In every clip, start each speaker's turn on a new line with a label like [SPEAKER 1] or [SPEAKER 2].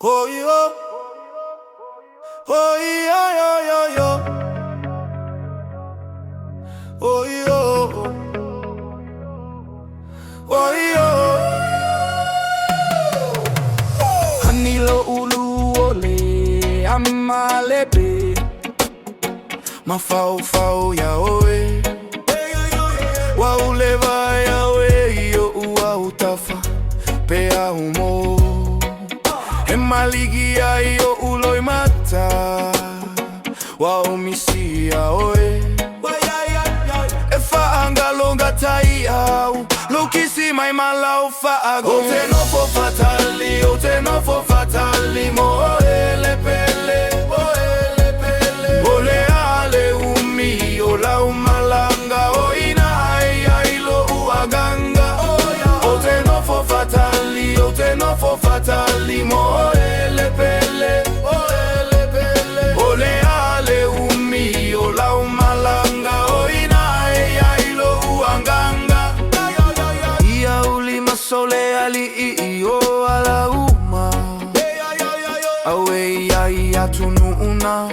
[SPEAKER 1] Oh yo, oh yo, yo, yo, yo. Oh yo, oh yo. Hanilo ulu ole amalebe, mafau ya oe. Wa uleva ya we yo ua utafa pea umo. Emaligia yo uloi mata wa umisia oe. Efa angalonga tai au lukisi mai malau fa ago. Ote no fo fatali, ote no fo fatali mo ele pele, ele pele. Ole ale umi ola umalanga oina ai lo uaganga. Ote no fo fatali, ote no fo fatali mo ele pele, ele pele. Ole ale umi ola umalanga oina ai lo uaganga. Ia ulima sole ali o ala uma. Awe ia tunu una.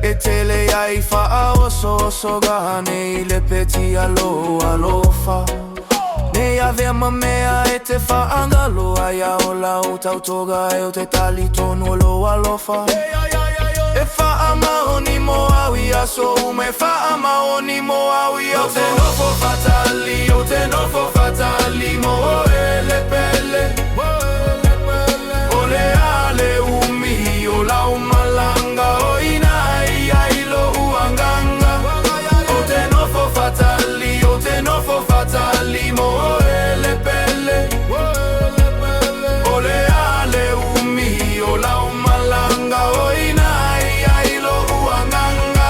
[SPEAKER 1] Etele ia fa aoso sogane le peti alofa. Ne ave mamea ete fa angalo aya ola utautoga e te tali tonu lo alofa. E fa ama oni mo awia so ume fa ama oni mo awia. Ote no fo fatali, ote no fo fatali mo ele pele. Ole ale umi ola umalanga oina ai lo uanganga. Ote no fo fatali, ote no fo fatali mo ele pele. Ole ale umi ola umalanga oina ai lo uanganga.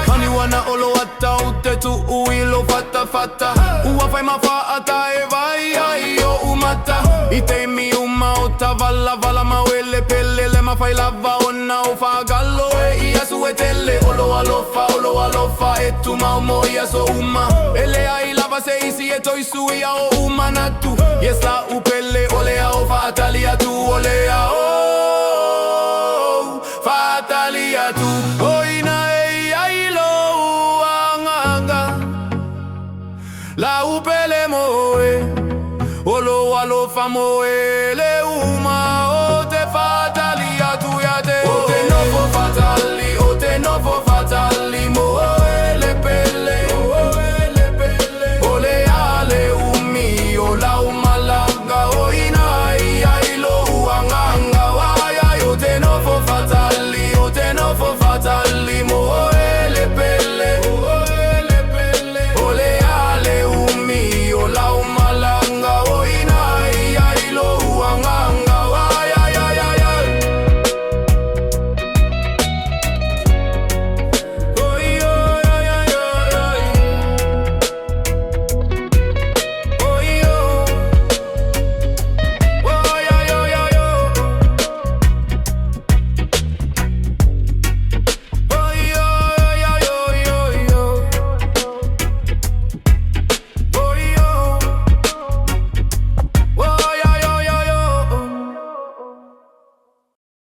[SPEAKER 1] Hani wana olo ata ute tu uilo fata. Ua fai mafaata e vai ai o umata. Ite mi uma ota vala mawele pele le ma fai lava ona o fa gallo e ia su etele olo alofa e tu maumo ia so uma. Ele ai lava se isi e toi su ia o umanatu. Yesa upele ole a o fatalia tu ole a o fatalia tu. Oina e ai lo anganga. La upele moe olo alofa moe le uma o te fatalia tu ya te. O te no fo fatali, o te no fo fatali mo ele pele, ole ale umi ola umalanga oina ai lo uanganga waya. O te no fo fatali, o te no fo fatali mo ele pele, ole ale umi ola umalanga.